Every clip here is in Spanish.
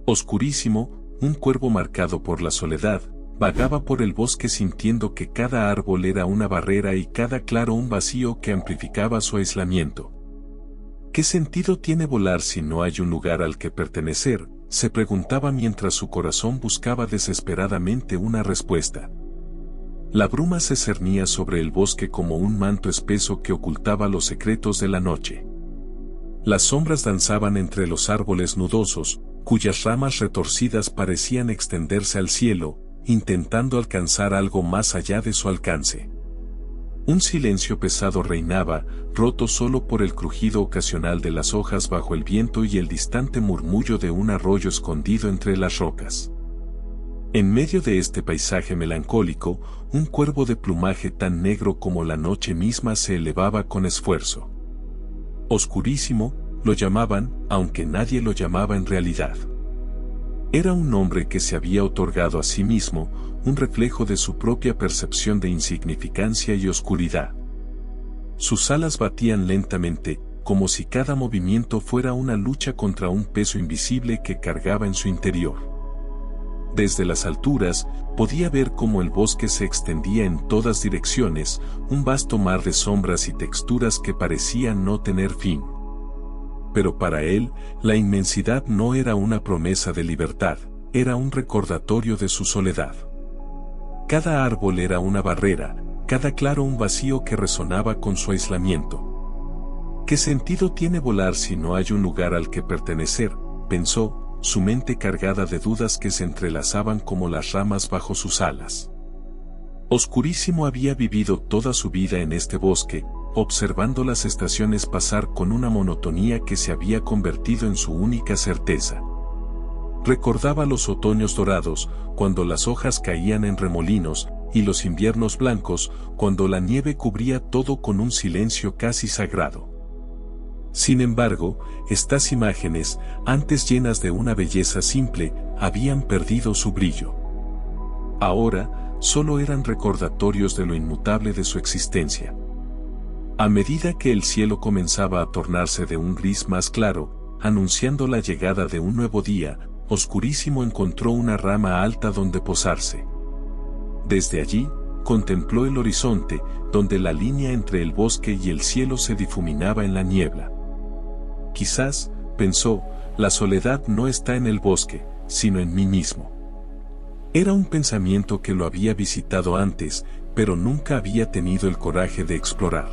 Oscurísimo, un cuervo marcado por la soledad, vagaba por el bosque sintiendo que cada árbol era una barrera y cada claro un vacío que amplificaba su aislamiento. ¿Qué sentido tiene volar si no hay un lugar al que pertenecer?, se preguntaba mientras su corazón buscaba desesperadamente una respuesta. La bruma se cernía sobre el bosque como un manto espeso que ocultaba los secretos de la noche. Las sombras danzaban entre los árboles nudosos, cuyas ramas retorcidas parecían extenderse al cielo, intentando alcanzar algo más allá de su alcance. Un silencio pesado reinaba, roto solo por el crujido ocasional de las hojas bajo el viento y el distante murmullo de un arroyo escondido entre las rocas. En medio de este paisaje melancólico, un cuervo de plumaje tan negro como la noche misma se elevaba con esfuerzo. Oscurísimo, lo llamaban, aunque nadie lo llamaba en realidad. Era un nombre que se había otorgado a sí mismo, un reflejo de su propia percepción de insignificancia y oscuridad. Sus alas batían lentamente, como si cada movimiento fuera una lucha contra un peso invisible que cargaba en su interior. Desde las alturas, podía ver cómo el bosque se extendía en todas direcciones, un vasto mar de sombras y texturas que parecían no tener fin. Pero para él, la inmensidad no era una promesa de libertad, era un recordatorio de su soledad. Cada árbol era una barrera, cada claro un vacío que resonaba con su aislamiento. ¿Qué sentido tiene volar si no hay un lugar al que pertenecer?, pensó, su mente cargada de dudas que se entrelazaban como las ramas bajo sus alas. Oscurísimo había vivido toda su vida en este bosque, observando las estaciones pasar con una monotonía que se había convertido en su única certeza. Recordaba los otoños dorados, cuando las hojas caían en remolinos, y los inviernos blancos, cuando la nieve cubría todo con un silencio casi sagrado. Sin embargo, estas imágenes, antes llenas de una belleza simple, habían perdido su brillo. Ahora, solo eran recordatorios de lo inmutable de su existencia. A medida que el cielo comenzaba a tornarse de un gris más claro, anunciando la llegada de un nuevo día, Oscurísimo encontró una rama alta donde posarse. Desde allí, contempló el horizonte, donde la línea entre el bosque y el cielo se difuminaba en la niebla. Quizás, pensó, la soledad no está en el bosque, sino en mí mismo. Era un pensamiento que lo había visitado antes, pero nunca había tenido el coraje de explorar.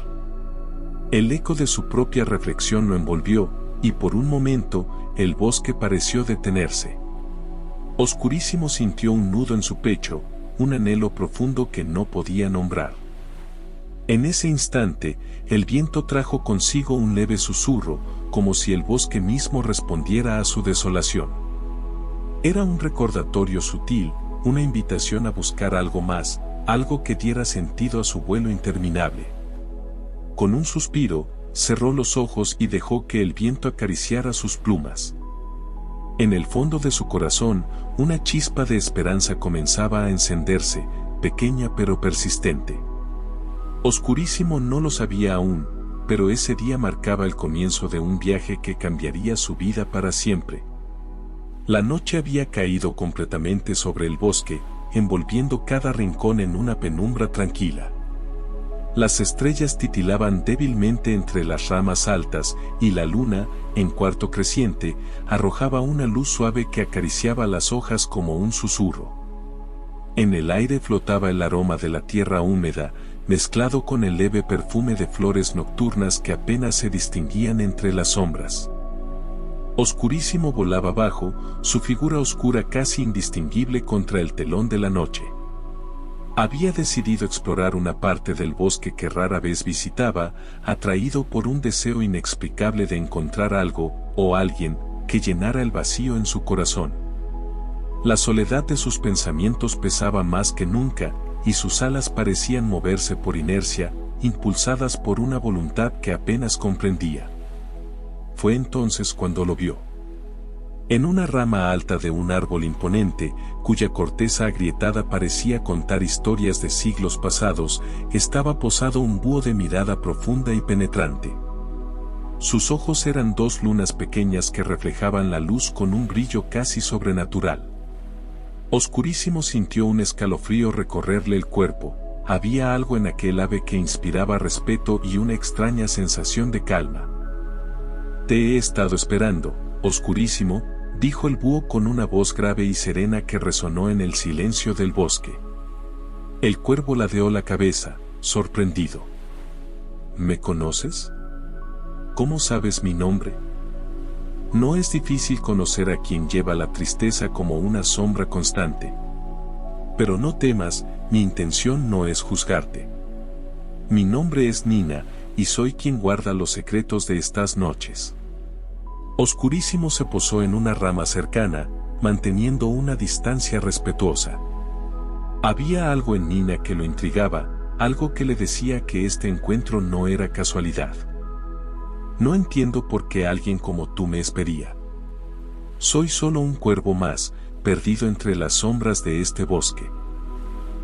El eco de su propia reflexión lo envolvió, y por un momento, el bosque pareció detenerse. Oscurísimo sintió un nudo en su pecho, un anhelo profundo que no podía nombrar. En ese instante, el viento trajo consigo un leve susurro, como si el bosque mismo respondiera a su desolación. Era un recordatorio sutil, una invitación a buscar algo más, algo que diera sentido a su vuelo interminable. Con un suspiro, cerró los ojos y dejó que el viento acariciara sus plumas. En el fondo de su corazón, una chispa de esperanza comenzaba a encenderse, pequeña pero persistente. Oscurísimo no lo sabía aún, pero ese día marcaba el comienzo de un viaje que cambiaría su vida para siempre. La noche había caído completamente sobre el bosque, envolviendo cada rincón en una penumbra tranquila. Las estrellas titilaban débilmente entre las ramas altas, y la luna, en cuarto creciente, arrojaba una luz suave que acariciaba las hojas como un susurro. En el aire flotaba el aroma de la tierra húmeda, mezclado con el leve perfume de flores nocturnas que apenas se distinguían entre las sombras. Oscurísimo volaba bajo, su figura oscura casi indistinguible contra el telón de la noche. Había decidido explorar una parte del bosque que rara vez visitaba, atraído por un deseo inexplicable de encontrar algo, o alguien, que llenara el vacío en su corazón. La soledad de sus pensamientos pesaba más que nunca, y sus alas parecían moverse por inercia, impulsadas por una voluntad que apenas comprendía. Fue entonces cuando lo vio. En una rama alta de un árbol imponente, cuya corteza agrietada parecía contar historias de siglos pasados, estaba posado un búho de mirada profunda y penetrante. Sus ojos eran dos lunas pequeñas que reflejaban la luz con un brillo casi sobrenatural. Oscurísimo sintió un escalofrío recorrerle el cuerpo. Había algo en aquel ave que inspiraba respeto y una extraña sensación de calma. «Te he estado esperando, Oscurísimo», dijo el búho con una voz grave y serena que resonó en el silencio del bosque. El cuervo ladeó la cabeza, sorprendido. «¿Me conoces? ¿Cómo sabes mi nombre?» No es difícil conocer a quien lleva la tristeza como una sombra constante. Pero no temas, mi intención no es juzgarte. Mi nombre es Nina, y soy quien guarda los secretos de estas noches. Oscurísimo se posó en una rama cercana, manteniendo una distancia respetuosa. Había algo en Nina que lo intrigaba, algo que le decía que este encuentro no era casualidad. «No entiendo por qué alguien como tú me esperaría. Soy solo un cuervo más, perdido entre las sombras de este bosque».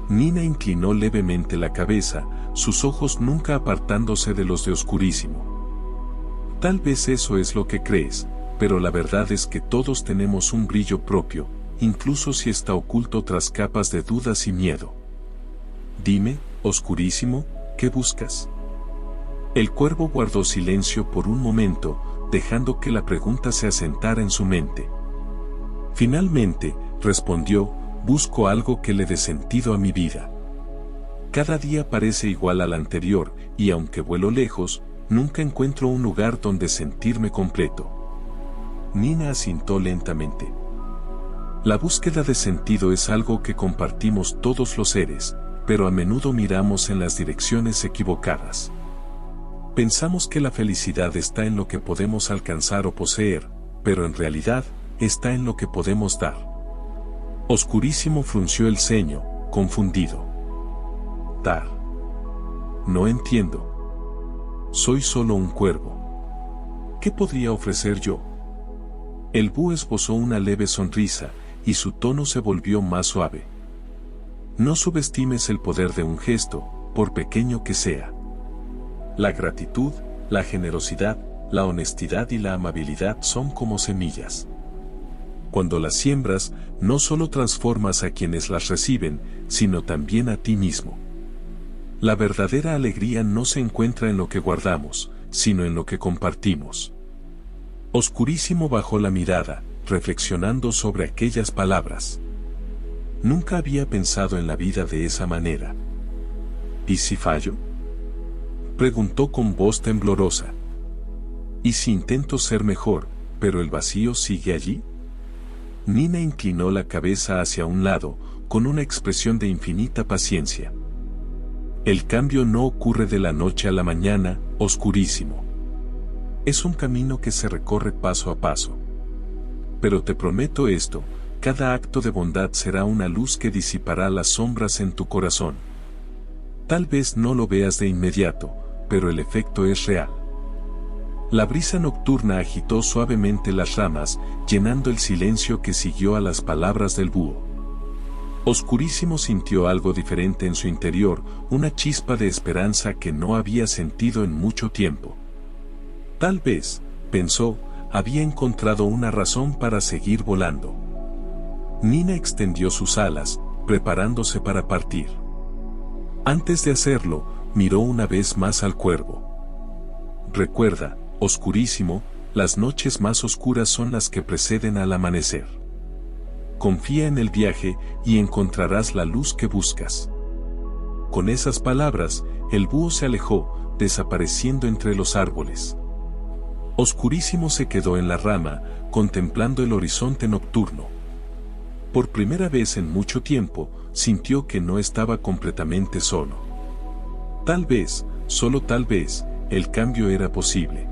Nina inclinó levemente la cabeza, sus ojos nunca apartándose de los de Oscurísimo. «Tal vez eso es lo que crees, pero la verdad es que todos tenemos un brillo propio, incluso si está oculto tras capas de dudas y miedo. Dime, Oscurísimo, ¿qué buscas?» El cuervo guardó silencio por un momento, dejando que la pregunta se asentara en su mente. Finalmente, respondió: «Busco algo que le dé sentido a mi vida. Cada día parece igual al anterior, y aunque vuelo lejos, nunca encuentro un lugar donde sentirme completo». Nina asintió lentamente. La búsqueda de sentido es algo que compartimos todos los seres, pero a menudo miramos en las direcciones equivocadas. Pensamos que la felicidad está en lo que podemos alcanzar o poseer, pero en realidad, está en lo que podemos dar. Oscurísimo frunció el ceño, confundido. «Dar. No entiendo. Soy solo un cuervo. ¿Qué podría ofrecer yo?» El búho esbozó una leve sonrisa, y su tono se volvió más suave. «No subestimes el poder de un gesto, por pequeño que sea. La gratitud, la generosidad, la honestidad y la amabilidad son como semillas. Cuando las siembras, no solo transformas a quienes las reciben, sino también a ti mismo. La verdadera alegría no se encuentra en lo que guardamos, sino en lo que compartimos». Oscurísimo bajó la mirada, reflexionando sobre aquellas palabras. Nunca había pensado en la vida de esa manera. «¿Y si fallo?», preguntó con voz temblorosa. «¿Y si intento ser mejor, pero el vacío sigue allí?». Nina inclinó la cabeza hacia un lado, con una expresión de infinita paciencia. «El cambio no ocurre de la noche a la mañana, Oscurísimo. Es un camino que se recorre paso a paso. Pero te prometo esto, cada acto de bondad será una luz que disipará las sombras en tu corazón. Tal vez no lo veas de inmediato, pero el efecto es real». La brisa nocturna agitó suavemente las ramas, llenando el silencio que siguió a las palabras del búho. Oscurísimo sintió algo diferente en su interior, una chispa de esperanza que no había sentido en mucho tiempo. Tal vez, pensó, había encontrado una razón para seguir volando. Nina extendió sus alas, preparándose para partir. Antes de hacerlo, miró una vez más al cuervo. «Recuerda, Oscurísimo, las noches más oscuras son las que preceden al amanecer. Confía en el viaje y encontrarás la luz que buscas». Con esas palabras, el búho se alejó, desapareciendo entre los árboles. Oscurísimo se quedó en la rama, contemplando el horizonte nocturno. Por primera vez en mucho tiempo, sintió que no estaba completamente solo. Tal vez, solo tal vez, el cambio era posible.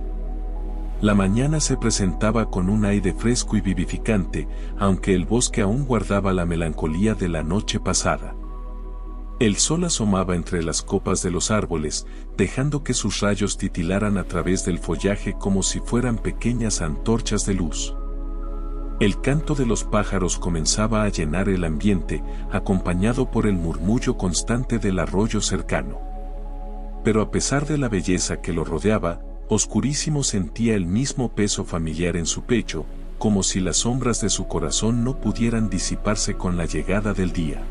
La mañana se presentaba con un aire fresco y vivificante, aunque el bosque aún guardaba la melancolía de la noche pasada. El sol asomaba entre las copas de los árboles, dejando que sus rayos titilaran a través del follaje como si fueran pequeñas antorchas de luz. El canto de los pájaros comenzaba a llenar el ambiente, acompañado por el murmullo constante del arroyo cercano. Pero a pesar de la belleza que lo rodeaba, Oscurísimo sentía el mismo peso familiar en su pecho, como si las sombras de su corazón no pudieran disiparse con la llegada del día.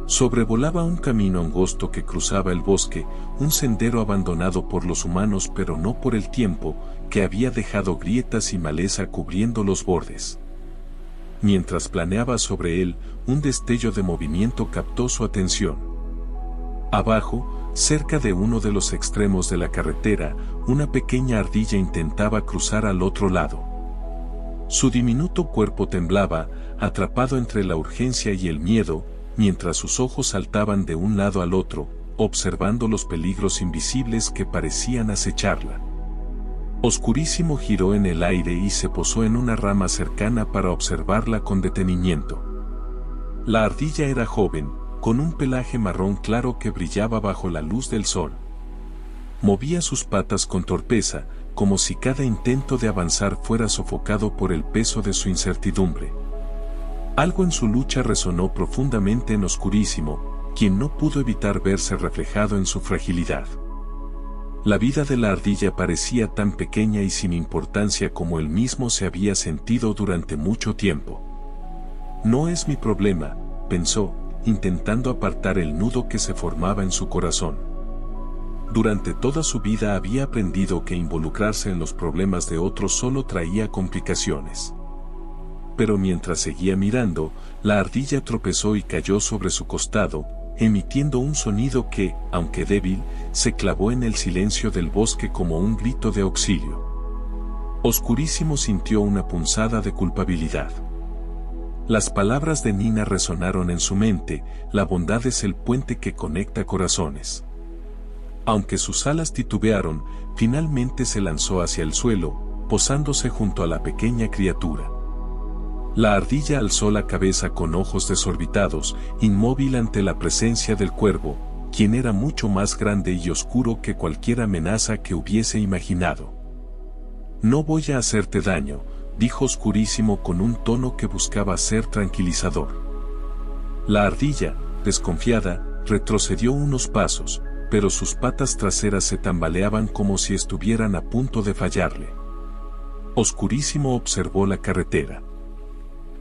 Sobrevolaba un camino angosto que cruzaba el bosque, un sendero abandonado por los humanos pero no por el tiempo, que había dejado grietas y maleza cubriendo los bordes. Mientras planeaba sobre él, un destello de movimiento captó su atención. Abajo, cerca de uno de los extremos de la carretera, una pequeña ardilla intentaba cruzar al otro lado. Su diminuto cuerpo temblaba, atrapado entre la urgencia y el miedo, mientras sus ojos saltaban de un lado al otro, observando los peligros invisibles que parecían acecharla. Oscurísimo giró en el aire y se posó en una rama cercana para observarla con detenimiento. La ardilla era joven, con un pelaje marrón claro que brillaba bajo la luz del sol. Movía sus patas con torpeza, como si cada intento de avanzar fuera sofocado por el peso de su incertidumbre. Algo en su lucha resonó profundamente en Oscurísimo, quien no pudo evitar verse reflejado en su fragilidad. La vida de la ardilla parecía tan pequeña y sin importancia como él mismo se había sentido durante mucho tiempo. No es mi problema, pensó, intentando apartar el nudo que se formaba en su corazón. Durante toda su vida había aprendido que involucrarse en los problemas de otros solo traía complicaciones. Pero mientras seguía mirando, la ardilla tropezó y cayó sobre su costado, emitiendo un sonido que, aunque débil, se clavó en el silencio del bosque como un grito de auxilio. Oscurísimo sintió una punzada de culpabilidad. Las palabras de Nina resonaron en su mente: la bondad es el puente que conecta corazones. Aunque sus alas titubearon, finalmente se lanzó hacia el suelo, posándose junto a la pequeña criatura. La ardilla alzó la cabeza con ojos desorbitados, inmóvil ante la presencia del cuervo, quien era mucho más grande y oscuro que cualquier amenaza que hubiese imaginado. «No voy a hacerte daño», dijo Oscurísimo con un tono que buscaba ser tranquilizador. La ardilla, desconfiada, retrocedió unos pasos, pero sus patas traseras se tambaleaban como si estuvieran a punto de fallarle. Oscurísimo observó la carretera.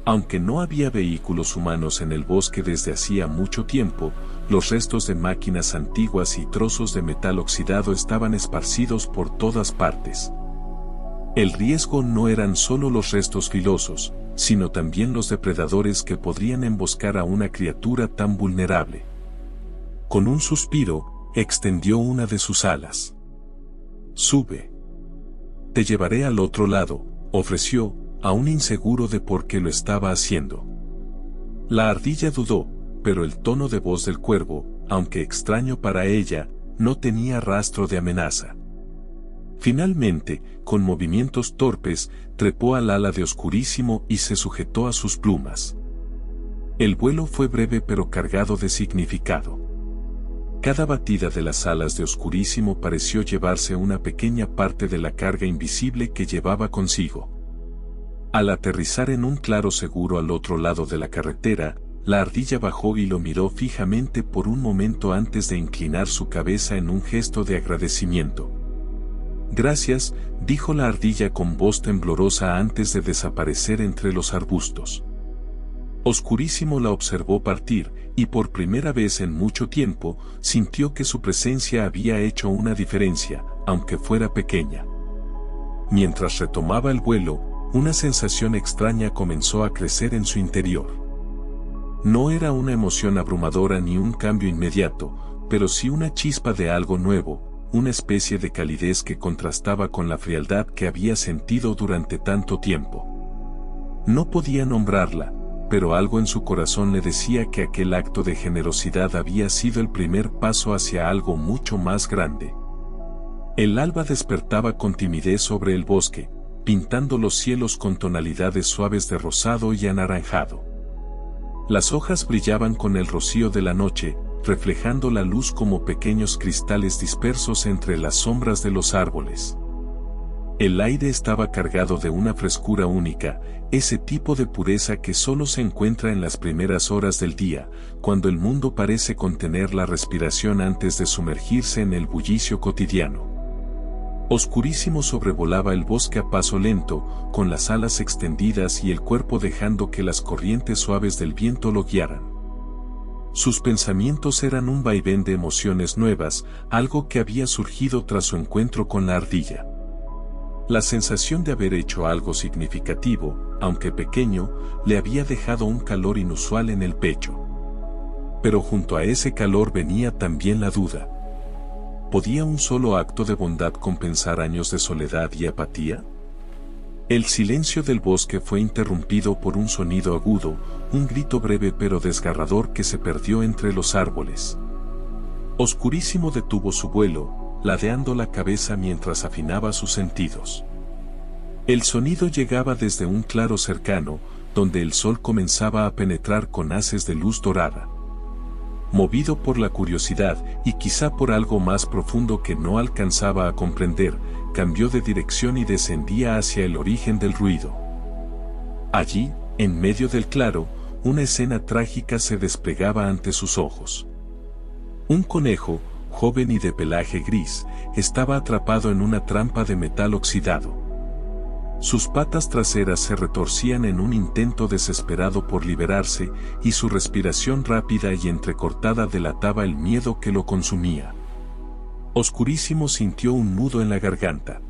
Aunque no había vehículos humanos en el bosque desde hacía mucho tiempo, los restos de máquinas antiguas y trozos de metal oxidado estaban esparcidos por todas partes. El riesgo no eran solo los restos filosos, sino también los depredadores que podrían emboscar a una criatura tan vulnerable. Con un suspiro, extendió una de sus alas. «Sube. Te llevaré al otro lado», ofreció, aún inseguro de por qué lo estaba haciendo. La ardilla dudó, pero el tono de voz del cuervo, aunque extraño para ella, no tenía rastro de amenaza. Finalmente, con movimientos torpes, trepó al ala de Oscurísimo y se sujetó a sus plumas. El vuelo fue breve pero cargado de significado. Cada batida de las alas de Oscurísimo pareció llevarse una pequeña parte de la carga invisible que llevaba consigo. Al aterrizar en un claro seguro al otro lado de la carretera, la ardilla bajó y lo miró fijamente por un momento antes de inclinar su cabeza en un gesto de agradecimiento. «Gracias», dijo la ardilla con voz temblorosa antes de desaparecer entre los arbustos. Oscurísimo la observó partir, y por primera vez en mucho tiempo, sintió que su presencia había hecho una diferencia, aunque fuera pequeña. Mientras retomaba el vuelo, una sensación extraña comenzó a crecer en su interior. No era una emoción abrumadora ni un cambio inmediato, pero sí una chispa de algo nuevo, una especie de calidez que contrastaba con la frialdad que había sentido durante tanto tiempo. No podía nombrarla, pero algo en su corazón le decía que aquel acto de generosidad había sido el primer paso hacia algo mucho más grande. El alba despertaba con timidez sobre el bosque, pintando los cielos con tonalidades suaves de rosado y anaranjado. Las hojas brillaban con el rocío de la noche, reflejando la luz como pequeños cristales dispersos entre las sombras de los árboles. El aire estaba cargado de una frescura única, ese tipo de pureza que solo se encuentra en las primeras horas del día, cuando el mundo parece contener la respiración antes de sumergirse en el bullicio cotidiano. Oscurísimo sobrevolaba el bosque a paso lento, con las alas extendidas y el cuerpo dejando que las corrientes suaves del viento lo guiaran. Sus pensamientos eran un vaivén de emociones nuevas, algo que había surgido tras su encuentro con la ardilla. La sensación de haber hecho algo significativo, aunque pequeño, le había dejado un calor inusual en el pecho. Pero junto a ese calor venía también la duda. ¿Podía un solo acto de bondad compensar años de soledad y apatía? El silencio del bosque fue interrumpido por un sonido agudo, un grito breve pero desgarrador que se perdió entre los árboles. Oscurísimo detuvo su vuelo, ladeando la cabeza mientras afinaba sus sentidos. El sonido llegaba desde un claro cercano, donde el sol comenzaba a penetrar con haces de luz dorada. Movido por la curiosidad y quizá por algo más profundo que no alcanzaba a comprender, cambió de dirección y descendía hacia el origen del ruido. Allí, en medio del claro, una escena trágica se desplegaba ante sus ojos. Un conejo, joven y de pelaje gris, estaba atrapado en una trampa de metal oxidado. Sus patas traseras se retorcían en un intento desesperado por liberarse, y su respiración rápida y entrecortada delataba el miedo que lo consumía. Oscurísimo sintió un nudo en la garganta.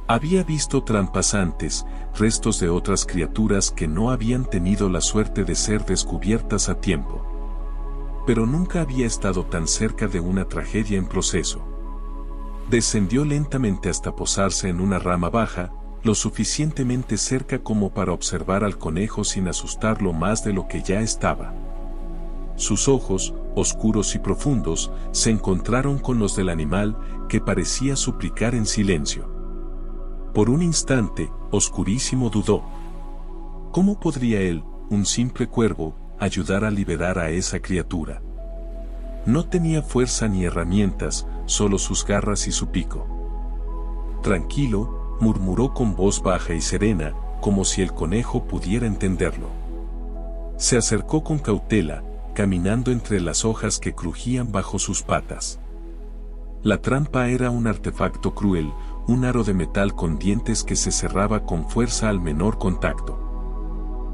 Había visto trampas antes, restos de otras criaturas que no habían tenido la suerte de ser descubiertas a tiempo. Pero nunca había estado tan cerca de una tragedia en proceso. Descendió lentamente hasta posarse en una rama baja, lo suficientemente cerca como para observar al conejo sin asustarlo más de lo que ya estaba. Sus ojos, oscuros y profundos, se encontraron con los del animal, que parecía suplicar en silencio. Por un instante, Oscurísimo dudó. ¿Cómo podría él, un simple cuervo, ayudar a liberar a esa criatura? No tenía fuerza ni herramientas, solo sus garras y su pico. Tranquilo, murmuró con voz baja y serena, como si el conejo pudiera entenderlo. Se acercó con cautela, caminando entre las hojas que crujían bajo sus patas. La trampa era un artefacto cruel, un aro de metal con dientes que se cerraba con fuerza al menor contacto.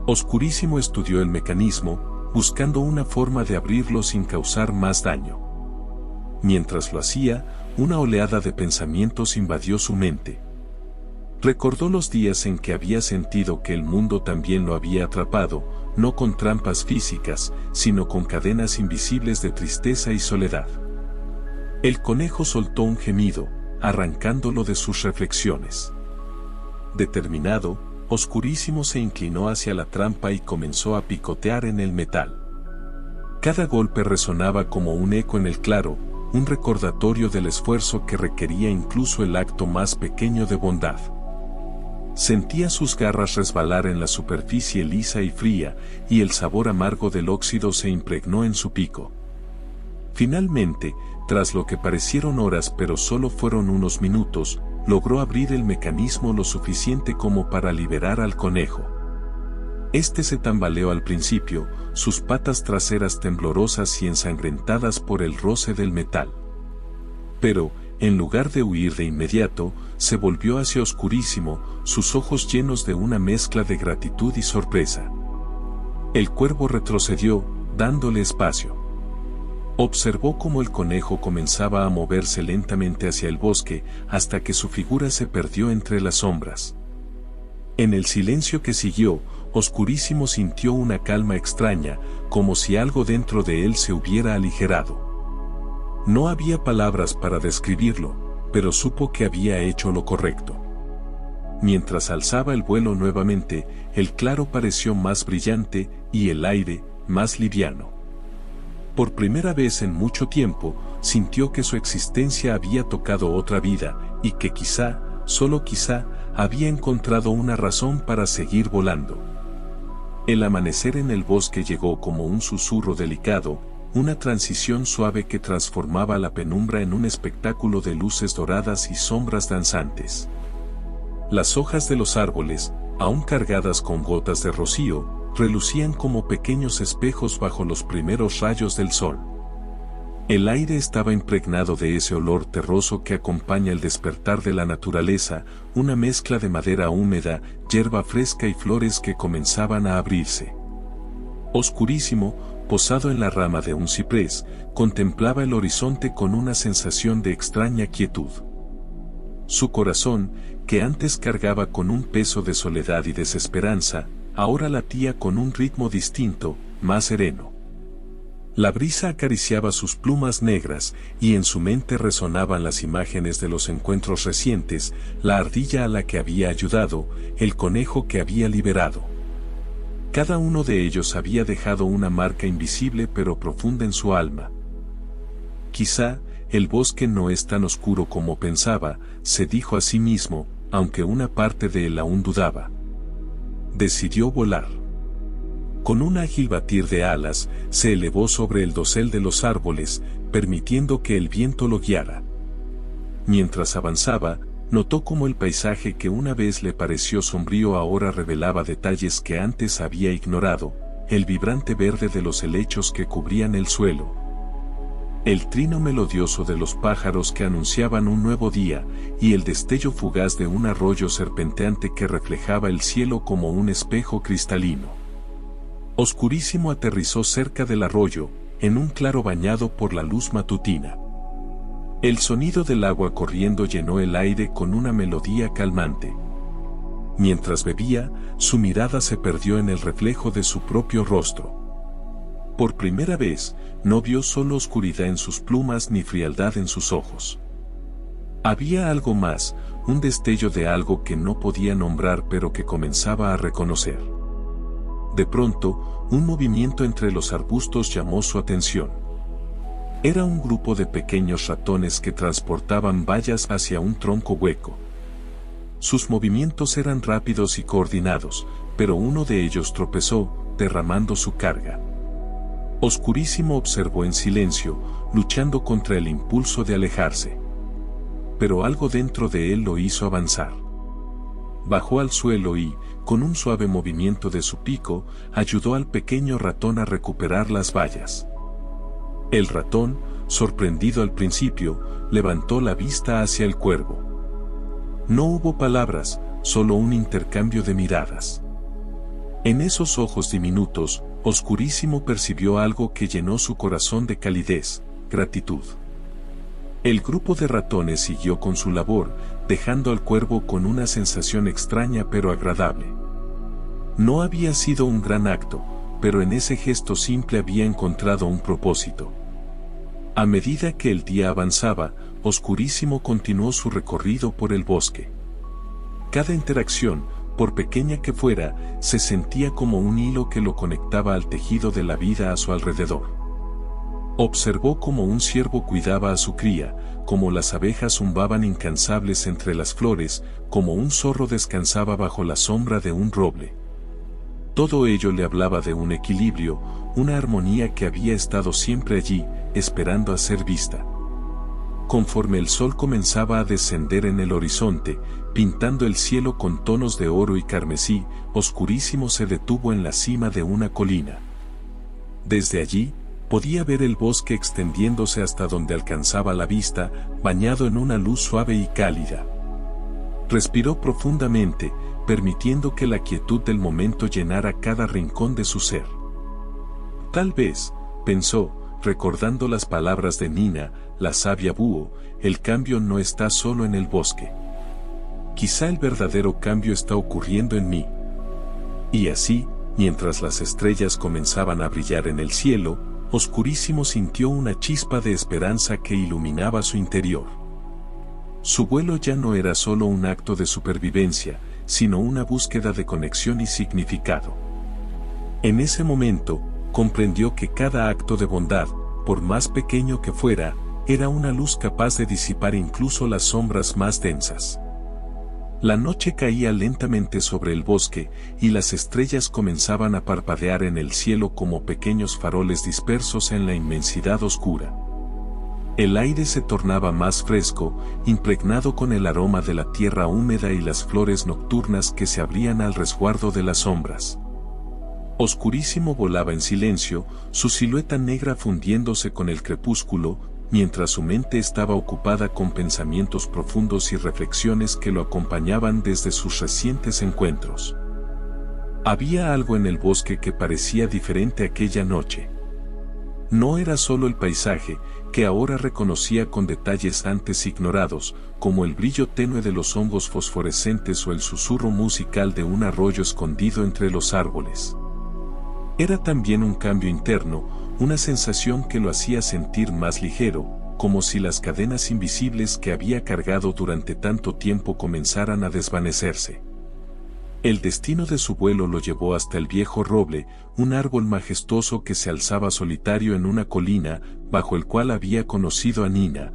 Oscurísimo estudió el mecanismo, buscando una forma de abrirlo sin causar más daño. Mientras lo hacía, una oleada de pensamientos invadió su mente. Recordó los días en que había sentido que el mundo también lo había atrapado, no con trampas físicas, sino con cadenas invisibles de tristeza y soledad. El conejo soltó un gemido, arrancándolo de sus reflexiones. Determinado, Oscurísimo se inclinó hacia la trampa y comenzó a picotear en el metal. Cada golpe resonaba como un eco en el claro, un recordatorio del esfuerzo que requería incluso el acto más pequeño de bondad. Sentía sus garras resbalar en la superficie lisa y fría, y el sabor amargo del óxido se impregnó en su pico. Finalmente, tras lo que parecieron horas pero solo fueron unos minutos, logró abrir el mecanismo lo suficiente como para liberar al conejo. Este se tambaleó al principio, sus patas traseras temblorosas y ensangrentadas por el roce del metal. Pero, en lugar de huir de inmediato, se volvió hacia Oscurísimo, sus ojos llenos de una mezcla de gratitud y sorpresa. El cuervo retrocedió, dándole espacio. Observó cómo el conejo comenzaba a moverse lentamente hacia el bosque, hasta que su figura se perdió entre las sombras. En el silencio que siguió, Oscurísimo sintió una calma extraña, como si algo dentro de él se hubiera aligerado. No había palabras para describirlo, pero supo que había hecho lo correcto. Mientras alzaba el vuelo nuevamente, el claro pareció más brillante y el aire más liviano. Por primera vez en mucho tiempo, sintió que su existencia había tocado otra vida y que quizá, solo quizá, había encontrado una razón para seguir volando. El amanecer en el bosque llegó como un susurro delicado, una transición suave que transformaba la penumbra en un espectáculo de luces doradas y sombras danzantes. Las hojas de los árboles, aún cargadas con gotas de rocío, relucían como pequeños espejos bajo los primeros rayos del sol. El aire estaba impregnado de ese olor terroso que acompaña el despertar de la naturaleza, una mezcla de madera húmeda, hierba fresca y flores que comenzaban a abrirse. Oscurísimo, posado en la rama de un ciprés, contemplaba el horizonte con una sensación de extraña quietud. Su corazón, que antes cargaba con un peso de soledad y desesperanza, ahora latía con un ritmo distinto, más sereno. La brisa acariciaba sus plumas negras, y en su mente resonaban las imágenes de los encuentros recientes, la ardilla a la que había ayudado, el conejo que había liberado. Cada uno de ellos había dejado una marca invisible pero profunda en su alma. Quizá, el bosque no es tan oscuro como pensaba, se dijo a sí mismo, aunque una parte de él aún dudaba. Decidió volar. Con un ágil batir de alas, se elevó sobre el dosel de los árboles, permitiendo que el viento lo guiara. Mientras avanzaba, notó cómo el paisaje que una vez le pareció sombrío ahora revelaba detalles que antes había ignorado, el vibrante verde de los helechos que cubrían el suelo, el trino melodioso de los pájaros que anunciaban un nuevo día, y el destello fugaz de un arroyo serpenteante que reflejaba el cielo como un espejo cristalino. Oscurísimo aterrizó cerca del arroyo, en un claro bañado por la luz matutina. El sonido del agua corriendo llenó el aire con una melodía calmante. Mientras bebía, su mirada se perdió en el reflejo de su propio rostro. Por primera vez, no vio solo oscuridad en sus plumas ni frialdad en sus ojos. Había algo más, un destello de algo que no podía nombrar pero que comenzaba a reconocer. De pronto, un movimiento entre los arbustos llamó su atención. Era un grupo de pequeños ratones que transportaban bayas hacia un tronco hueco. Sus movimientos eran rápidos y coordinados, pero uno de ellos tropezó, derramando su carga. Oscurísimo observó en silencio, luchando contra el impulso de alejarse. Pero algo dentro de él lo hizo avanzar. Bajó al suelo y, con un suave movimiento de su pico, ayudó al pequeño ratón a recuperar las bayas. El ratón, sorprendido al principio, levantó la vista hacia el cuervo. No hubo palabras, solo un intercambio de miradas. En esos ojos diminutos, Oscurísimo percibió algo que llenó su corazón de calidez, gratitud. El grupo de ratones siguió con su labor, dejando al cuervo con una sensación extraña pero agradable. No había sido un gran acto, pero en ese gesto simple había encontrado un propósito. A medida que el día avanzaba, Oscurísimo continuó su recorrido por el bosque. Cada interacción, por pequeña que fuera, se sentía como un hilo que lo conectaba al tejido de la vida a su alrededor. Observó cómo un ciervo cuidaba a su cría, cómo las abejas zumbaban incansables entre las flores, cómo un zorro descansaba bajo la sombra de un roble. Todo ello le hablaba de un equilibrio, una armonía que había estado siempre allí, esperando a ser vista. Conforme el sol comenzaba a descender en el horizonte, pintando el cielo con tonos de oro y carmesí, Oscurísimo se detuvo en la cima de una colina. Desde allí, podía ver el bosque extendiéndose hasta donde alcanzaba la vista, bañado en una luz suave y cálida. Respiró profundamente, permitiendo que la quietud del momento llenara cada rincón de su ser. Tal vez, pensó, recordando las palabras de Nina, la sabia búho, el cambio no está solo en el bosque. Quizá el verdadero cambio está ocurriendo en mí. Y así, mientras las estrellas comenzaban a brillar en el cielo, Oscurísimo sintió una chispa de esperanza que iluminaba su interior. Su vuelo ya no era solo un acto de supervivencia, sino una búsqueda de conexión y significado. En ese momento, comprendió que cada acto de bondad, por más pequeño que fuera, era una luz capaz de disipar incluso las sombras más densas. La noche caía lentamente sobre el bosque, y las estrellas comenzaban a parpadear en el cielo como pequeños faroles dispersos en la inmensidad oscura. El aire se tornaba más fresco, impregnado con el aroma de la tierra húmeda y las flores nocturnas que se abrían al resguardo de las sombras. Oscurísimo volaba en silencio, su silueta negra fundiéndose con el crepúsculo, mientras su mente estaba ocupada con pensamientos profundos y reflexiones que lo acompañaban desde sus recientes encuentros. Había algo en el bosque que parecía diferente aquella noche. No era solo el paisaje, que ahora reconocía con detalles antes ignorados, como el brillo tenue de los hongos fosforescentes o el susurro musical de un arroyo escondido entre los árboles. Era también un cambio interno, una sensación que lo hacía sentir más ligero, como si las cadenas invisibles que había cargado durante tanto tiempo comenzaran a desvanecerse. El destino de su vuelo lo llevó hasta el viejo roble, un árbol majestuoso que se alzaba solitario en una colina, bajo el cual había conocido a Nina,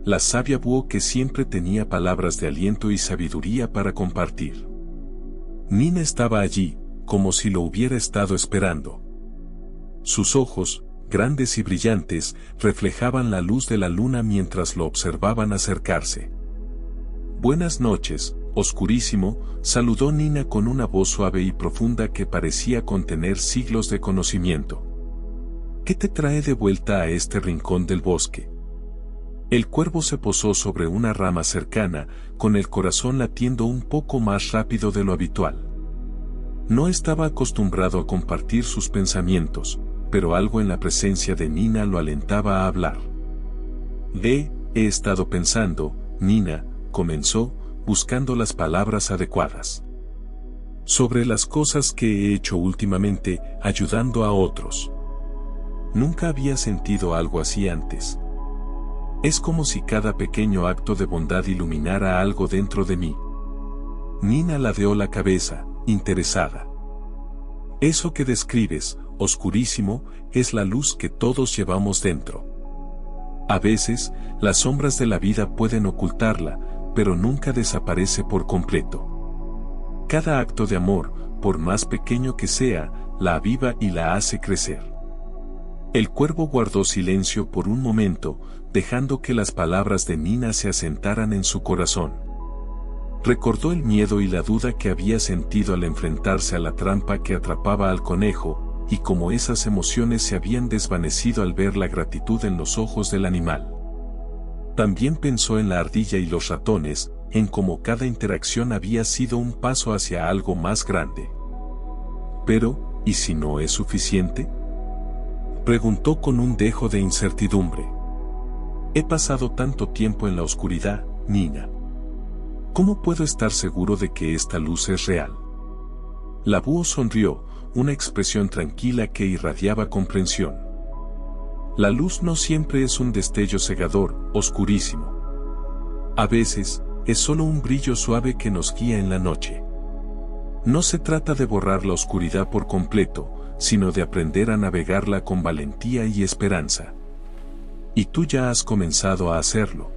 la sabia búho que siempre tenía palabras de aliento y sabiduría para compartir. Nina estaba allí, como si lo hubiera estado esperando. Sus ojos, grandes y brillantes, reflejaban la luz de la luna mientras lo observaban acercarse. «Buenas noches, Oscurísimo», saludó Nina con una voz suave y profunda que parecía contener siglos de conocimiento. «¿Qué te trae de vuelta a este rincón del bosque?» El cuervo se posó sobre una rama cercana, con el corazón latiendo un poco más rápido de lo habitual. No estaba acostumbrado a compartir sus pensamientos, pero algo en la presencia de Nina lo alentaba a hablar. He estado pensando, Nina, comenzó, buscando las palabras adecuadas. Sobre las cosas que he hecho últimamente, ayudando a otros. Nunca había sentido algo así antes. Es como si cada pequeño acto de bondad iluminara algo dentro de mí. Nina ladeó la cabeza, interesada. Eso que describes, Oscurísimo, es la luz que todos llevamos dentro. A veces, las sombras de la vida pueden ocultarla, pero nunca desaparece por completo. Cada acto de amor, por más pequeño que sea, la aviva y la hace crecer. El cuervo guardó silencio por un momento, dejando que las palabras de Nina se asentaran en su corazón. Recordó el miedo y la duda que había sentido al enfrentarse a la trampa que atrapaba al conejo, y cómo esas emociones se habían desvanecido al ver la gratitud en los ojos del animal. También pensó en la ardilla y los ratones, en cómo cada interacción había sido un paso hacia algo más grande. Pero, ¿y si no es suficiente?, preguntó con un dejo de incertidumbre. He pasado tanto tiempo en la oscuridad, Nina. ¿Cómo puedo estar seguro de que esta luz es real? La búho sonrió, una expresión tranquila que irradiaba comprensión. La luz no siempre es un destello cegador, Oscurísimo. A veces, es solo un brillo suave que nos guía en la noche. No se trata de borrar la oscuridad por completo, sino de aprender a navegarla con valentía y esperanza. Y tú ya has comenzado a hacerlo.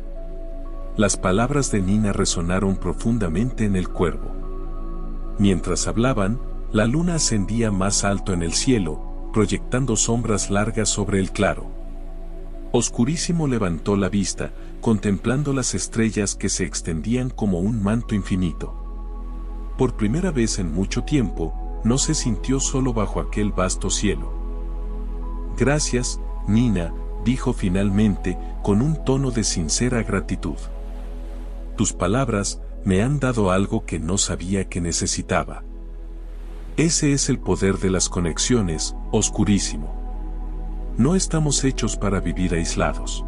Las palabras de Nina resonaron profundamente en el cuervo. Mientras hablaban, la luna ascendía más alto en el cielo, proyectando sombras largas sobre el claro. Oscurísimo levantó la vista, contemplando las estrellas que se extendían como un manto infinito. Por primera vez en mucho tiempo, no se sintió solo bajo aquel vasto cielo. Gracias, Nina, dijo finalmente, con un tono de sincera gratitud. Tus palabras me han dado algo que no sabía que necesitaba. Ese es el poder de las conexiones, Oscurísimo. No estamos hechos para vivir aislados.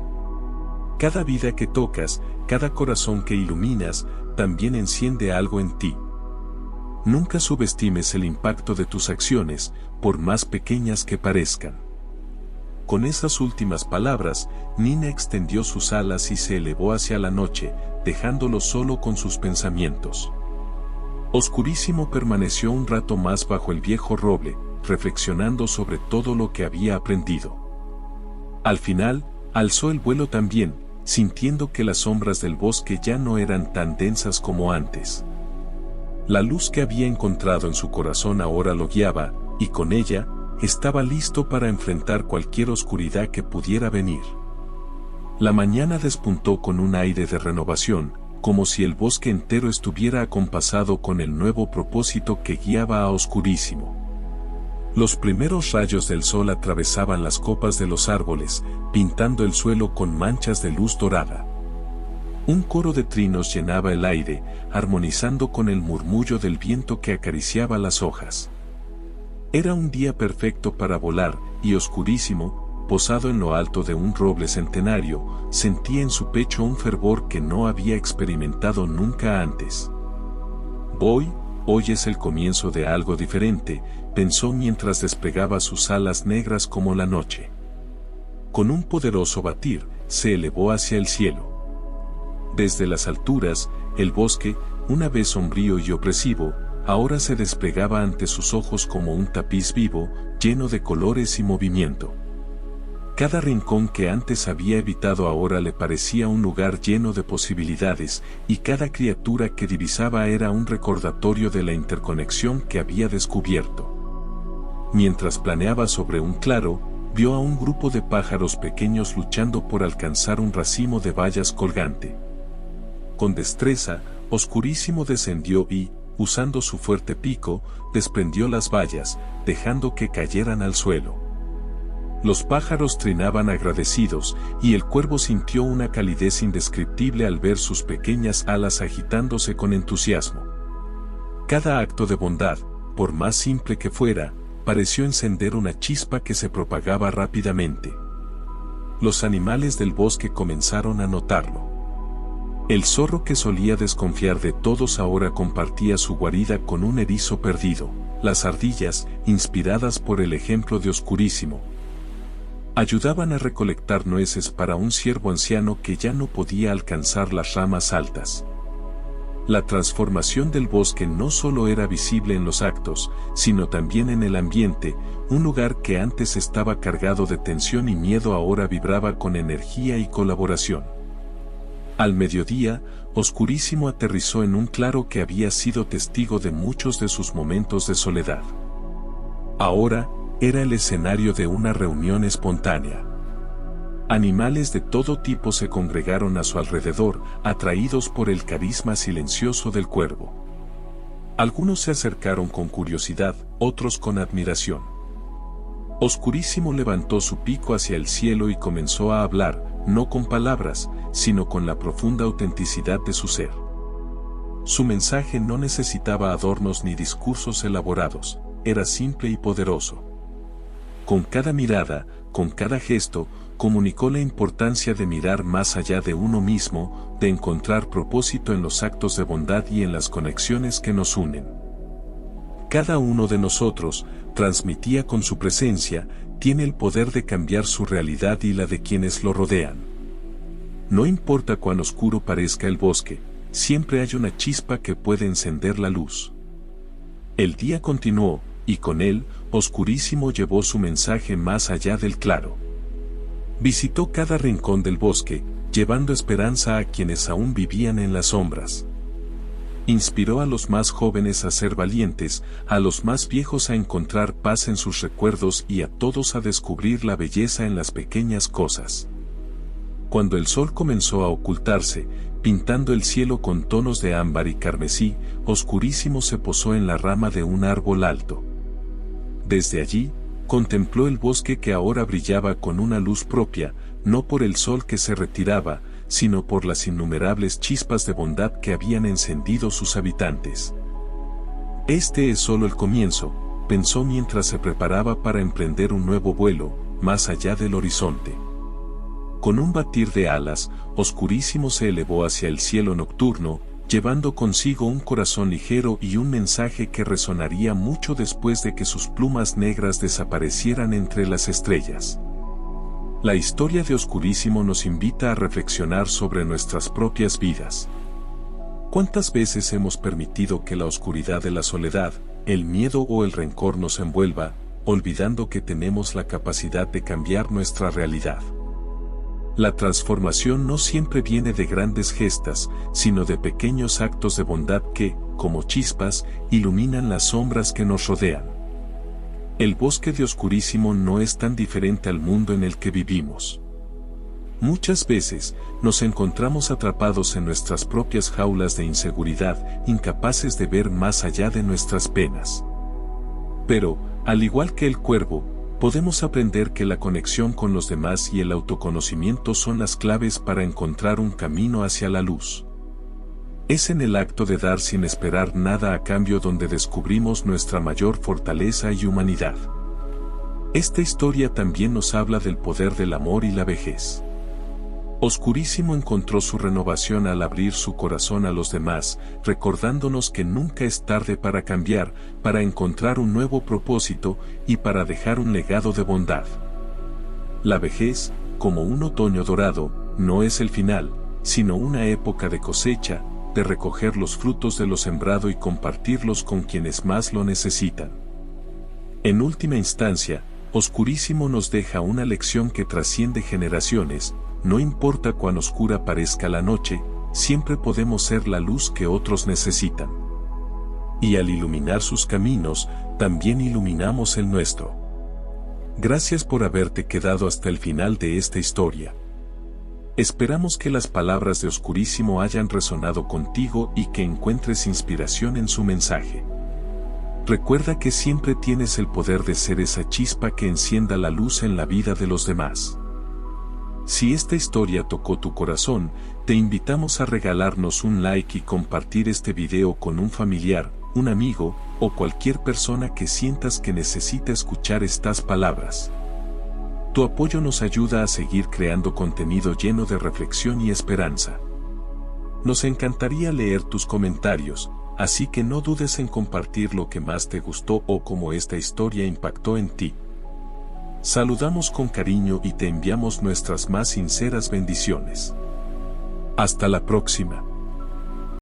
Cada vida que tocas, cada corazón que iluminas, también enciende algo en ti. Nunca subestimes el impacto de tus acciones, por más pequeñas que parezcan. Con esas últimas palabras, Nina extendió sus alas y se elevó hacia la noche, dejándolo solo con sus pensamientos. Oscurísimo permaneció un rato más bajo el viejo roble, reflexionando sobre todo lo que había aprendido. Al final, alzó el vuelo también, sintiendo que las sombras del bosque ya no eran tan densas como antes. La luz que había encontrado en su corazón ahora lo guiaba, y con ella, estaba listo para enfrentar cualquier oscuridad que pudiera venir. La mañana despuntó con un aire de renovación, como si el bosque entero estuviera acompasado con el nuevo propósito que guiaba a Oscurísimo. Los primeros rayos del sol atravesaban las copas de los árboles, pintando el suelo con manchas de luz dorada. Un coro de trinos llenaba el aire, armonizando con el murmullo del viento que acariciaba las hojas. Era un día perfecto para volar, y Oscurísimo, posado en lo alto de un roble centenario, sentía en su pecho un fervor que no había experimentado nunca antes. Hoy es el comienzo de algo diferente, pensó mientras desplegaba sus alas negras como la noche. Con un poderoso batir, se elevó hacia el cielo. Desde las alturas, el bosque, una vez sombrío y opresivo, ahora se desplegaba ante sus ojos como un tapiz vivo, lleno de colores y movimiento. Cada rincón que antes había evitado ahora le parecía un lugar lleno de posibilidades, y cada criatura que divisaba era un recordatorio de la interconexión que había descubierto. Mientras planeaba sobre un claro, vio a un grupo de pájaros pequeños luchando por alcanzar un racimo de bayas colgante. Con destreza, Oscurísimo descendió y, usando su fuerte pico, desprendió las bayas, dejando que cayeran al suelo. Los pájaros trinaban agradecidos, y el cuervo sintió una calidez indescriptible al ver sus pequeñas alas agitándose con entusiasmo. Cada acto de bondad, por más simple que fuera, pareció encender una chispa que se propagaba rápidamente. Los animales del bosque comenzaron a notarlo. El zorro, que solía desconfiar de todos, ahora compartía su guarida con un erizo perdido. Las ardillas, inspiradas por el ejemplo de Oscurísimo, ayudaban a recolectar nueces para un ciervo anciano que ya no podía alcanzar las ramas altas. La transformación del bosque no solo era visible en los actos, sino también en el ambiente. Un lugar que antes estaba cargado de tensión y miedo ahora vibraba con energía y colaboración. Al mediodía, Oscurísimo aterrizó en un claro que había sido testigo de muchos de sus momentos de soledad. Ahora, era el escenario de una reunión espontánea. Animales de todo tipo se congregaron a su alrededor, atraídos por el carisma silencioso del cuervo. Algunos se acercaron con curiosidad, otros con admiración. Oscurísimo levantó su pico hacia el cielo y comenzó a hablar, no con palabras, sino con la profunda autenticidad de su ser. Su mensaje no necesitaba adornos ni discursos elaborados, era simple y poderoso. Con cada mirada, con cada gesto, comunicó la importancia de mirar más allá de uno mismo, de encontrar propósito en los actos de bondad y en las conexiones que nos unen. Cada uno de nosotros, transmitía con su presencia, tiene el poder de cambiar su realidad y la de quienes lo rodean. No importa cuán oscuro parezca el bosque, siempre hay una chispa que puede encender la luz. El día continuó, y con él, Oscurísimo llevó su mensaje más allá del claro. Visitó cada rincón del bosque, llevando esperanza a quienes aún vivían en las sombras. Inspiró a los más jóvenes a ser valientes, a los más viejos a encontrar paz en sus recuerdos y a todos a descubrir la belleza en las pequeñas cosas. Cuando el sol comenzó a ocultarse, pintando el cielo con tonos de ámbar y carmesí, Oscurísimo se posó en la rama de un árbol alto. Desde allí, contempló el bosque que ahora brillaba con una luz propia, no por el sol que se retiraba, sino por las innumerables chispas de bondad que habían encendido sus habitantes. Este es solo el comienzo, pensó mientras se preparaba para emprender un nuevo vuelo, más allá del horizonte. Con un batir de alas, Oscurísimo se elevó hacia el cielo nocturno, llevando consigo un corazón ligero y un mensaje que resonaría mucho después de que sus plumas negras desaparecieran entre las estrellas. La historia de Oscurísimo nos invita a reflexionar sobre nuestras propias vidas. ¿Cuántas veces hemos permitido que la oscuridad de la soledad, el miedo o el rencor nos envuelva, olvidando que tenemos la capacidad de cambiar nuestra realidad? La transformación no siempre viene de grandes gestas, sino de pequeños actos de bondad que, como chispas, iluminan las sombras que nos rodean. El bosque de Oscurísimo no es tan diferente al mundo en el que vivimos. Muchas veces, nos encontramos atrapados en nuestras propias jaulas de inseguridad, incapaces de ver más allá de nuestras penas. Pero, Al igual que el cuervo, podemos aprender que la conexión con los demás y el autoconocimiento son las claves para encontrar un camino hacia la luz. Es en el acto de dar sin esperar nada a cambio donde descubrimos nuestra mayor fortaleza y humanidad. Esta historia también nos habla del poder del amor y la vejez. Oscurísimo encontró su renovación al abrir su corazón a los demás, recordándonos que nunca es tarde para cambiar, para encontrar un nuevo propósito y para dejar un legado de bondad. La vejez, como un otoño dorado, no es el final, sino una época de cosecha, de recoger los frutos de lo sembrado y compartirlos con quienes más lo necesitan. En última instancia, Oscurísimo nos deja una lección que trasciende generaciones. No importa cuán oscura parezca la noche, siempre podemos ser la luz que otros necesitan. Y al iluminar sus caminos, también iluminamos el nuestro. Gracias por haberte quedado hasta el final de esta historia. Esperamos que las palabras de Oscurísimo hayan resonado contigo y que encuentres inspiración en su mensaje. Recuerda que siempre tienes el poder de ser esa chispa que encienda la luz en la vida de los demás. Si esta historia tocó tu corazón, te invitamos a regalarnos un like y compartir este video con un familiar, un amigo, o cualquier persona que sientas que necesita escuchar estas palabras. Tu apoyo nos ayuda a seguir creando contenido lleno de reflexión y esperanza. Nos encantaría leer tus comentarios, así que no dudes en compartir lo que más te gustó o cómo esta historia impactó en ti. Saludamos con cariño y te enviamos nuestras más sinceras bendiciones. Hasta la próxima.